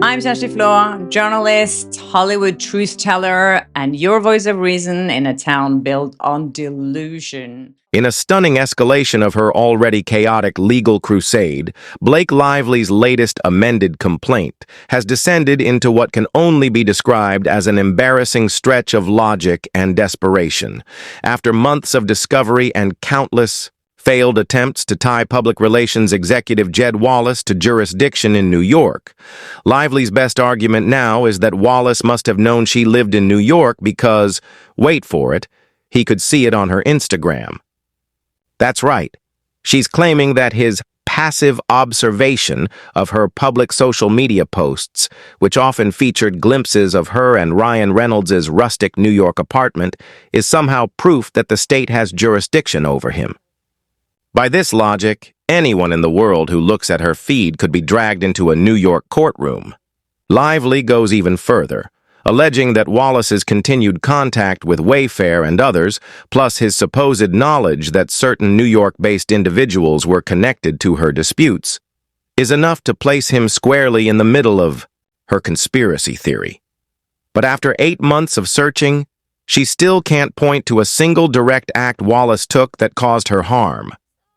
I'm Sashi Floor, journalist, Hollywood truth teller, and your voice of reason in a town built on delusion. In a stunning escalation of her already chaotic legal crusade, Blake Lively's latest amended complaint has descended into what can only be described as an embarrassing stretch of logic and desperation. After months of discovery and countless failed attempts to tie public relations executive Jed Wallace to jurisdiction in New York, Lively's best argument now is that Wallace must have known she lived in New York because, wait for it, he could see it on her Instagram. That's right. She's claiming that his passive observation of her public social media posts, which often featured glimpses of her and Ryan Reynolds' rustic New York apartment, is somehow proof that the state has jurisdiction over him. By this logic, anyone in the world who looks at her feed could be dragged into a New York courtroom. Lively goes even further, alleging that Wallace's continued contact with Wayfair and others, plus his supposed knowledge that certain New York-based individuals were connected to her disputes, is enough to place him squarely in the middle of her conspiracy theory. But after 8 months of searching, she still can't point to a single direct act Wallace took that caused her harm.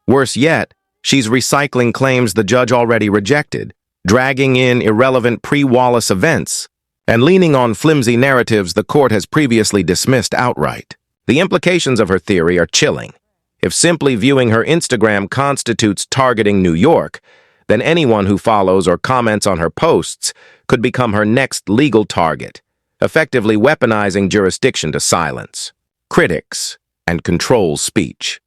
Worse yet, she's recycling claims the judge already rejected, dragging in irrelevant pre-Wallace events, and leaning on flimsy narratives the court has previously dismissed outright. The implications of her theory are chilling. If simply viewing her Instagram constitutes targeting New York, then anyone who follows or comments on her posts could become her next legal target, effectively weaponizing jurisdiction to silence critics and control speech.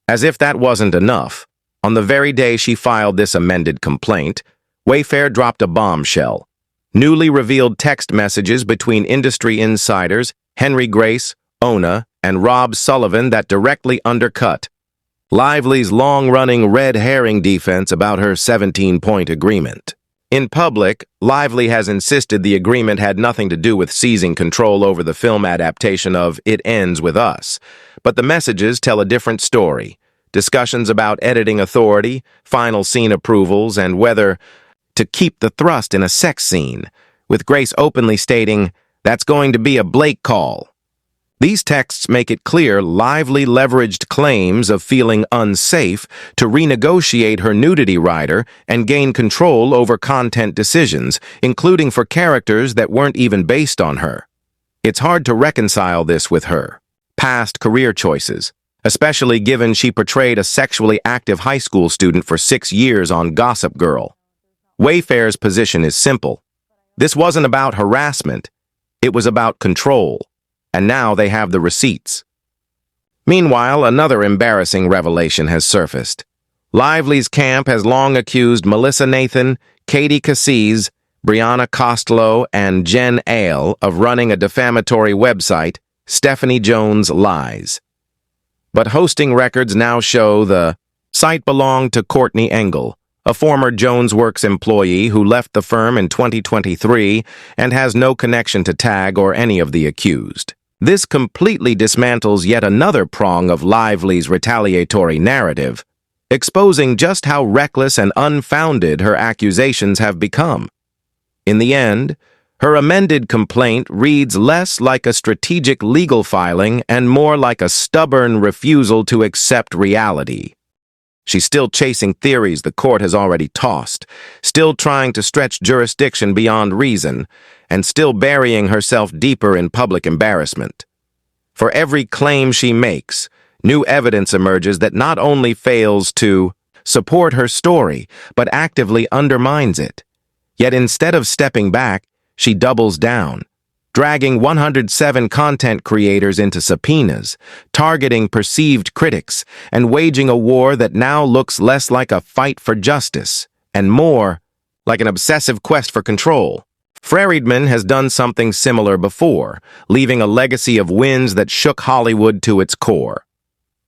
As if that wasn't enough, on the very day she filed this amended complaint, Wayfair dropped a bombshell. Newly revealed text messages between industry insiders Henry Grace, Ona, and Rob Sullivan that directly undercut Lively's long-running red herring defense about her 17-point agreement. In public, Lively has insisted the agreement had nothing to do with seizing control over the film adaptation of It Ends With Us, but the messages tell a different story. Discussions about editing authority, final scene approvals, and whether to keep the thrust in a sex scene, with Grace openly stating, "That's going to be a Blake call." These texts make it clear Lively leveraged claims of feeling unsafe to renegotiate her nudity rider and gain control over content decisions, including for characters that weren't even based on her. It's hard to reconcile this with her past career choices, especially given she portrayed a sexually active high school student for 6 years on Gossip Girl. Wayfair's position is simple. This wasn't about harassment, it was about control, and now they have the receipts. Meanwhile, another embarrassing revelation has surfaced. Lively's camp has long accused Melissa Nathan, Katie Cassis, Brianna Costello, and Jen Ale of running a defamatory website, Stephanie Jones Lies. But hosting records now show the site belonged to Courtney Engel, a former Jones Works employee who left the firm in 2023 and has no connection to TAG or any of the accused. This completely dismantles yet another prong of Lively's retaliatory narrative, exposing just how reckless and unfounded her accusations have become. In the end, her amended complaint reads less like a strategic legal filing and more like a stubborn refusal to accept reality. She's still chasing theories the court has already tossed, still trying to stretch jurisdiction beyond reason, and still burying herself deeper in public embarrassment. For every claim she makes, new evidence emerges that not only fails to support her story, but actively undermines it. Yet instead of stepping back, she doubles down, dragging 107 content creators into subpoenas, targeting perceived critics, and waging a war that now looks less like a fight for justice and more like an obsessive quest for control. Freedman has done something similar before, leaving a legacy of wins that shook Hollywood to its core.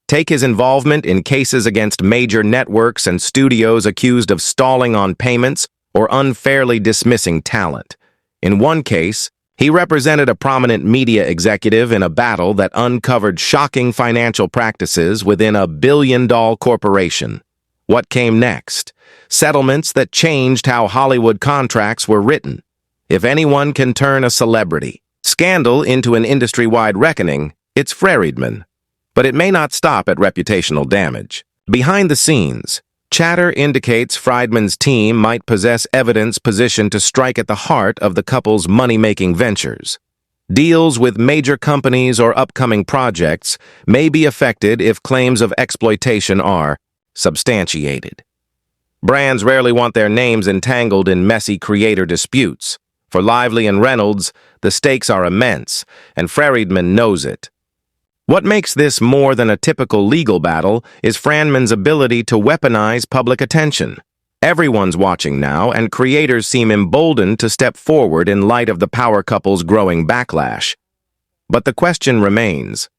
Take his involvement in cases against major networks and studios accused of stalling on payments or unfairly dismissing talent. In one case, he represented a prominent media executive in a battle that uncovered shocking financial practices within a billion-dollar corporation. What came next? settlements that changed how Hollywood contracts were written. If anyone can turn a celebrity scandal into an industry-wide reckoning, it's Freedman. But it may not stop at reputational damage. Behind the scenes, chatter indicates Freedman's team might possess evidence positioned to strike at the heart of the couple's money-making ventures. Deals with major companies or upcoming projects may be affected if claims of exploitation are substantiated. Brands rarely want their names entangled in messy creator disputes. For Lively and Reynolds, the stakes are immense, and Freedman knows it. What makes this more than a typical legal battle is Freedman's ability to weaponize public attention. Everyone's watching now, and creators seem emboldened to step forward in light of the power couple's growing backlash. But the question remains,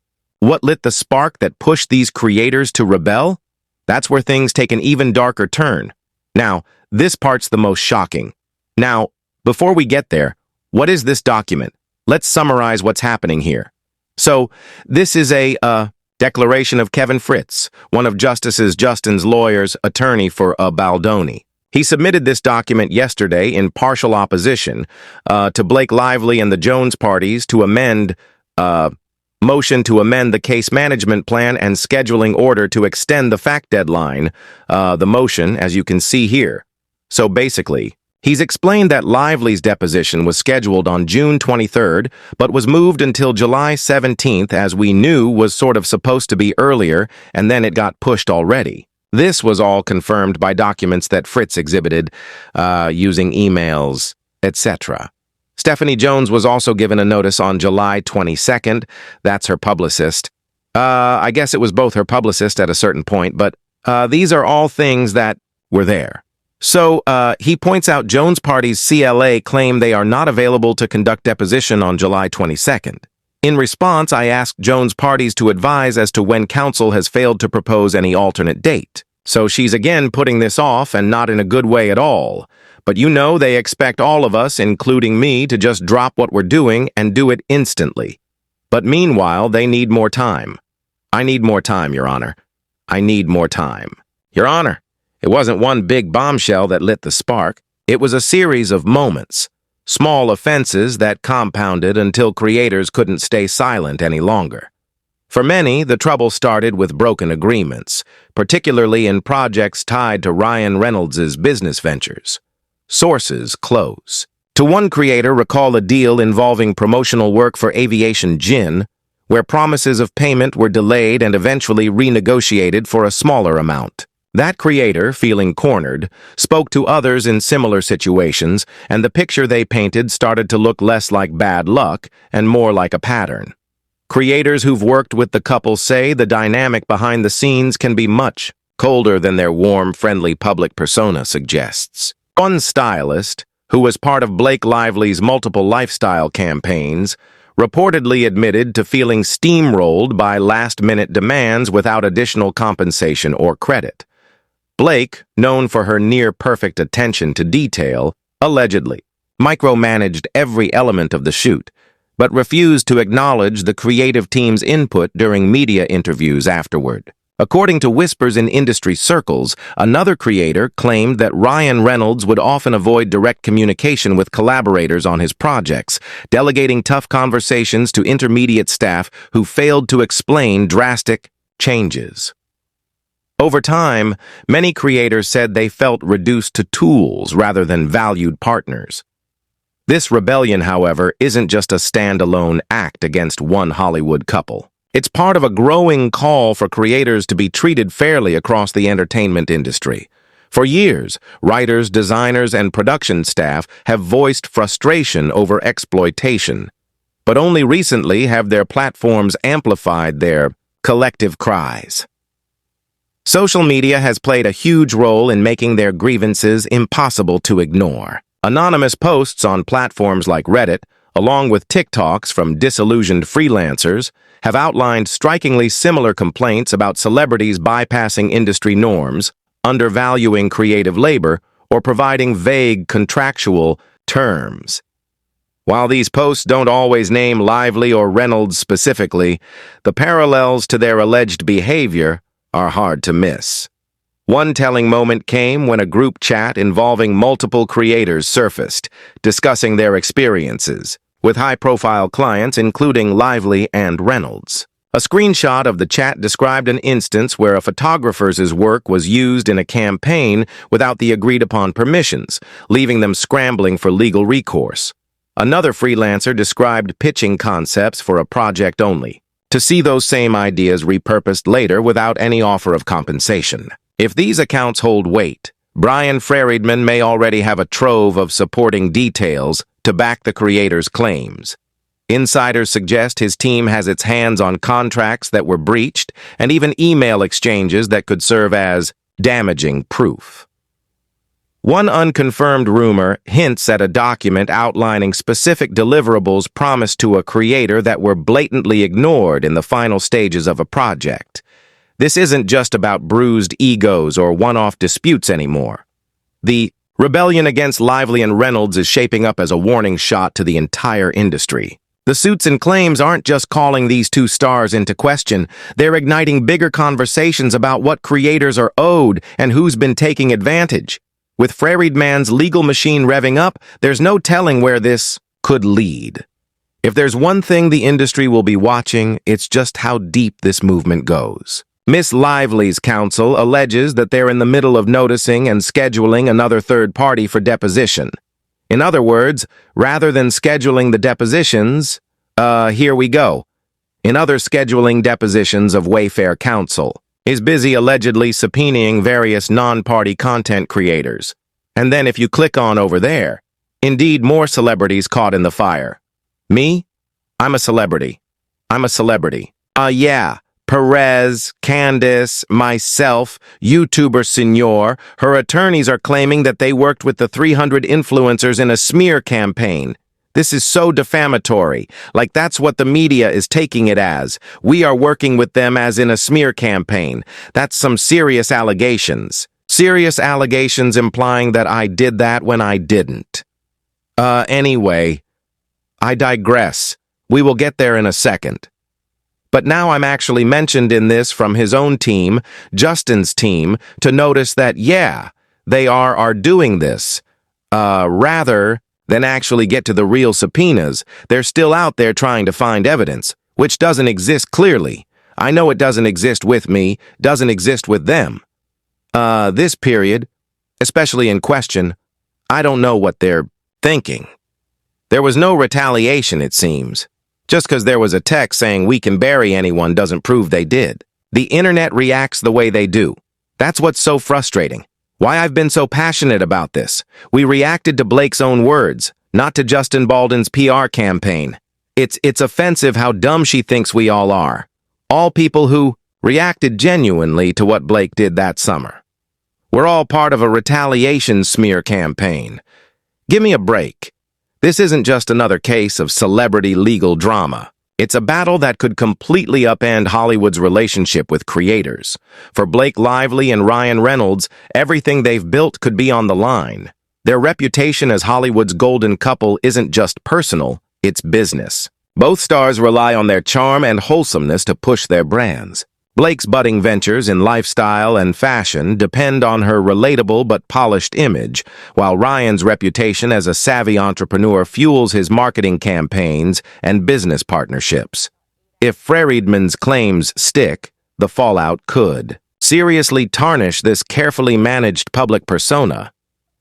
what lit the spark that pushed these creators to rebel? That's where things take an even darker turn. Now, this part's the most shocking. Now, before we get there, what is this document? Let's summarize what's happening here. So, this is a declaration of Kevin Fritz, one of Justice Justin's lawyers, attorney for Baldoni. He submitted this document yesterday in partial opposition to Blake Lively and the Jones parties to motion to amend the case management plan and scheduling order to extend the fact deadline, the motion, as you can see here. So basically, he's explained that Lively's deposition was scheduled on June 23rd, but was moved until July 17th, as we knew was sort of supposed to be earlier, and then it got pushed already. This was all confirmed by documents that Fritz exhibited, using emails, etc. Stephanie Jones was also given a notice on July 22nd. That's her publicist. I guess it was both her publicist at a certain point, but these are all things that were there. So, he points out Jones Party's CLA claim they are not available to conduct deposition on July 22nd. In response, I asked Jones Parties to advise as to when counsel has failed to propose any alternate date. So she's again putting this off, and not in a good way at all. But you know they expect all of us, including me, to just drop what we're doing and do it instantly. But meanwhile, they need more time. I need more time, Your Honor. I need more time. Your Honor, it wasn't one big bombshell that lit the spark. It was a series of moments, small offenses that compounded until creators couldn't stay silent any longer. For many, the trouble started with broken agreements, particularly in projects tied to Ryan Reynolds' business ventures. Sources close. To one creator, recall a deal involving promotional work for Aviation Gin, where promises of payment were delayed and eventually renegotiated for a smaller amount. That creator, feeling cornered, spoke to others in similar situations, and the picture they painted started to look less like bad luck and more like a pattern. Creators who've worked with the couple say the dynamic behind the scenes can be much colder than their warm, friendly public persona suggests. One stylist, who was part of Blake Lively's multiple lifestyle campaigns, reportedly admitted to feeling steamrolled by last-minute demands without additional compensation or credit. Blake, known for her near-perfect attention to detail, allegedly micromanaged every element of the shoot, but refused to acknowledge the creative team's input during media interviews afterward. According to whispers in industry circles, another creator claimed that Ryan Reynolds would often avoid direct communication with collaborators on his projects, delegating tough conversations to intermediate staff who failed to explain drastic changes. Over time, many creators said they felt reduced to tools rather than valued partners. This rebellion, however, isn't just a standalone act against one Hollywood couple. It's part of a growing call for creators to be treated fairly across the entertainment industry. For years, writers, designers, and production staff have voiced frustration over exploitation, but only recently have their platforms amplified their collective cries. Social media has played a huge role in making their grievances impossible to ignore. Anonymous posts on platforms like Reddit, along with TikToks from disillusioned freelancers, have outlined strikingly similar complaints about celebrities bypassing industry norms, undervaluing creative labor, or providing vague contractual terms. While these posts don't always name Lively or Reynolds specifically, the parallels to their alleged behavior are hard to miss. One telling moment came when a group chat involving multiple creators surfaced, discussing their experiences, with high-profile clients including Lively and Reynolds. A screenshot of the chat described an instance where a photographer's work was used in a campaign without the agreed-upon permissions, leaving them scrambling for legal recourse. Another freelancer described pitching concepts for a project only, to see those same ideas repurposed later without any offer of compensation. If these accounts hold weight, Bryan Freedman may already have a trove of supporting details to back the creator's claims. Insiders suggest his team has its hands on contracts that were breached and even email exchanges that could serve as damaging proof. One unconfirmed rumor hints at a document outlining specific deliverables promised to a creator that were blatantly ignored in the final stages of a project. This isn't just about bruised egos or one-off disputes anymore. The rebellion against Lively and Reynolds is shaping up as a warning shot to the entire industry. The suits and claims aren't just calling these two stars into question, they're igniting bigger conversations about what creators are owed and who's been taking advantage. With Freedman's legal machine revving up, there's no telling where this could lead. If there's one thing the industry will be watching, it's just how deep this movement goes. Miss Lively's counsel alleges that they're in the middle of noticing and scheduling another third party for deposition. In other words, rather than scheduling the depositions, here we go. In other scheduling depositions of Wayfair counsel, is busy allegedly subpoenaing various non-party content creators. And then if you click on over there, indeed more celebrities caught in the fire. Me? I'm a celebrity. Yeah. Perez, Candace, myself, YouTuber Senor, her attorneys are claiming that they worked with the 300 influencers in a smear campaign. This is so defamatory, like that's what the media is taking it as. We are working with them as in a smear campaign. That's some serious allegations. Serious allegations implying that I did that when I didn't. Anyway, I digress. We will get there in a second. But now I'm actually mentioned in this from his own team, Justin's team, to notice that, yeah, they are doing this. Rather than actually get to the real subpoenas, they're still out there trying to find evidence, which doesn't exist clearly. I know it doesn't exist with me, doesn't exist with them. This period, especially in question, I don't know what they're thinking. There was no retaliation, it seems. Just because there was a text saying we can bury anyone doesn't prove they did. The internet reacts the way they do. That's what's so frustrating. Why I've been so passionate about this. We reacted to Blake's own words, not to Justin Baldwin's PR campaign. It's offensive how dumb she thinks we all are. All people who reacted genuinely to what Blake did that summer. We're all part of a retaliation smear campaign. Give me a break. This isn't just another case of celebrity legal drama. It's a battle that could completely upend Hollywood's relationship with creators. For Blake Lively and Ryan Reynolds, everything they've built could be on the line. Their reputation as Hollywood's golden couple isn't just personal, it's business. Both stars rely on their charm and wholesomeness to push their brands. Blake's budding ventures in lifestyle and fashion depend on her relatable but polished image, while Ryan's reputation as a savvy entrepreneur fuels his marketing campaigns and business partnerships. If Freedman's claims stick, the fallout could seriously tarnish this carefully managed public persona.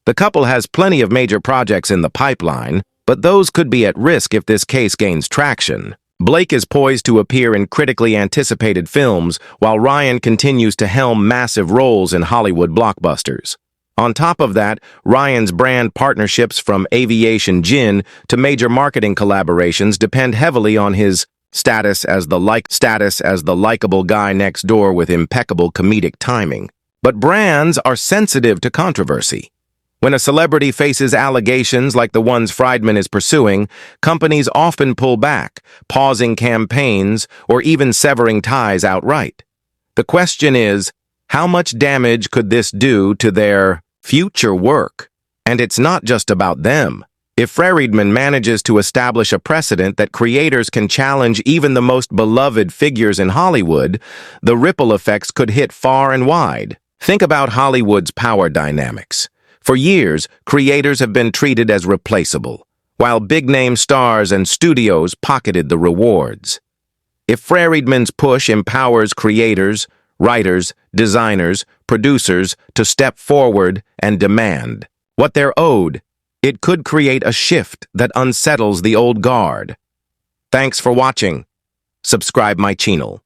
The couple has plenty of major projects in the pipeline, but those could be at risk if this case gains traction. Blake is poised to appear in critically anticipated films, while Ryan continues to helm massive roles in Hollywood blockbusters. On top of that, Ryan's brand partnerships from aviation gin to major marketing collaborations depend heavily on his status as the likable guy next door with impeccable comedic timing. But brands are sensitive to controversy. When a celebrity faces allegations like the ones Freedman is pursuing, companies often pull back, pausing campaigns or even severing ties outright. The question is, how much damage could this do to their future work? And it's not just about them. If Freedman manages to establish a precedent that creators can challenge even the most beloved figures in Hollywood, the ripple effects could hit far and wide. Think about Hollywood's power dynamics. For years, creators have been treated as replaceable, while big-name stars and studios pocketed the rewards. If Freedman's push empowers creators, writers, designers, producers to step forward and demand what they're owed, it could create a shift that unsettles the old guard. Thanks for watching. Subscribe my channel.